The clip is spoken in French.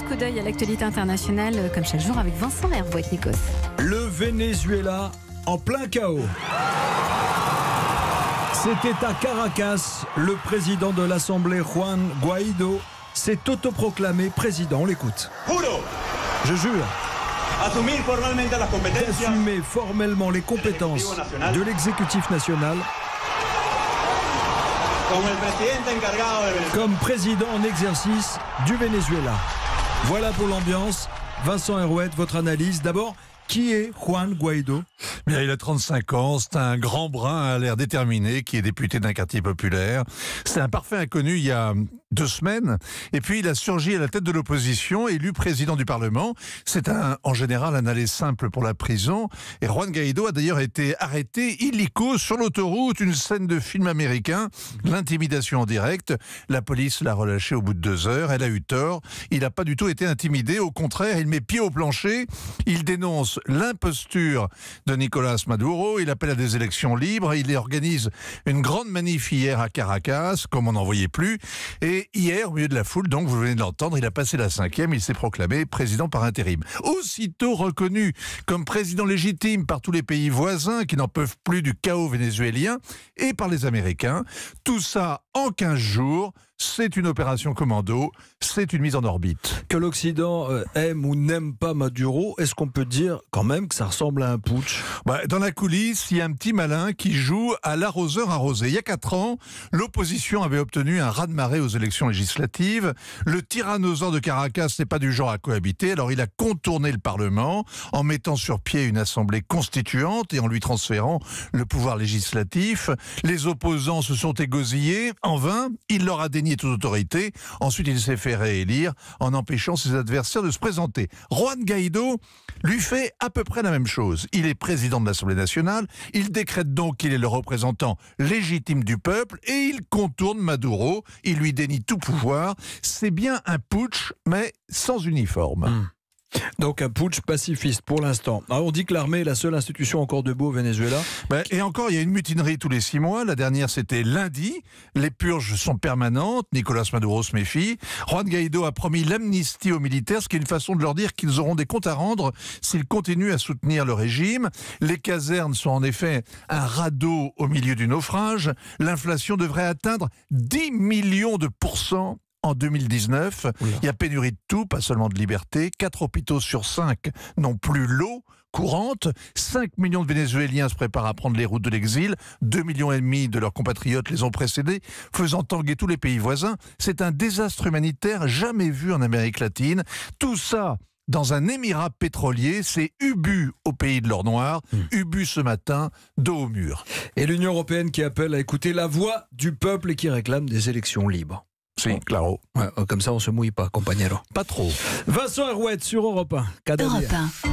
coup d'œil à l'actualité internationale, comme chaque jour avec Vincent Hervouet, Nikos. Le Venezuela en plein chaos. C'était à Caracas, le président de l'Assemblée, Juan Guaido, s'est autoproclamé président. On l'écoute. Je jure d'assumer formellement les compétences de l'exécutif national comme président en exercice du Venezuela. Voilà pour l'ambiance. Vincent Hervouet, votre analyse. D'abord, qui est Juan Guaido ? Bien, il a 35 ans, c'est un grand brun à l'air déterminé qui est député d'un quartier populaire. C'est un parfait inconnu il y a 2 semaines. Et puis il a surgi à la tête de l'opposition, élu président du Parlement. C'est en général un aller simple pour la prison. Et Juan Guaido a d'ailleurs été arrêté illico sur l'autoroute, une scène de film américain, l'intimidation en direct. La police l'a relâché au bout de 2 heures. Elle a eu tort. Il n'a pas du tout été intimidé. Au contraire, il met pied au plancher. Il dénonce l'imposture de Nicolás Maduro. Il appelle à des élections libres. Il organise une grande manif hier à Caracas, comme on n'en voyait plus. Et hier, au milieu de la foule, donc, vous venez de l'entendre, il a passé la 5e, il s'est proclamé président par intérim. Aussitôt reconnu comme président légitime par tous les pays voisins qui n'en peuvent plus du chaos vénézuélien et par les Américains. Tout ça en 15 jours. C'est une opération commando, c'est une mise en orbite. Que l'Occident aime ou n'aime pas Maduro, est-ce qu'on peut dire quand même que ça ressemble à un putsch ? Dans la coulisse, il y a un petit malin qui joue à l'arroseur arrosé. Il y a 4 ans, l'opposition avait obtenu un raz-de-marée aux élections législatives. Le tyrannosaure de Caracas n'est pas du genre à cohabiter, alors il a contourné le Parlement en mettant sur pied une assemblée constituante et en lui transférant le pouvoir législatif. Les opposants se sont égosillés, en vain, il leur a dénié toute autorité. Ensuite, il s'est fait réélire en empêchant ses adversaires de se présenter. Juan Guaido lui fait à peu près la même chose. Il est président de l'Assemblée nationale, il décrète donc qu'il est le représentant légitime du peuple et il contourne Maduro, il lui dénie tout pouvoir. C'est bien un putsch, mais sans uniforme. Donc un putsch pacifiste pour l'instant. Alors on dit que l'armée est la seule institution encore debout au Venezuela. Et encore, il y a une mutinerie tous les 6 mois. La dernière, c'était lundi. Les purges sont permanentes. Nicolás Maduro se méfie. Juan Guaido a promis l'amnistie aux militaires, ce qui est une façon de leur dire qu'ils auront des comptes à rendre s'ils continuent à soutenir le régime. Les casernes sont en effet un radeau au milieu du naufrage. L'inflation devrait atteindre 10 millions de pourcents en 2019, il y a pénurie de tout, pas seulement de liberté. 4 hôpitaux sur 5 n'ont plus l'eau courante. 5 millions de Vénézuéliens se préparent à prendre les routes de l'exil. 2,5 millions de leurs compatriotes les ont précédés, faisant tanguer tous les pays voisins. C'est un désastre humanitaire jamais vu en Amérique latine. Tout ça dans un émirat pétrolier, c'est Ubu au pays de l'or noir. Ubu ce matin, dos au mur. Et l'Union européenne qui appelle à écouter la voix du peuple et qui réclame des élections libres. Si, claro. Ouais, comme ça, on se mouille pas, compagnero. Pas trop. Vincent Hervouet sur Europe 1. Europe 1.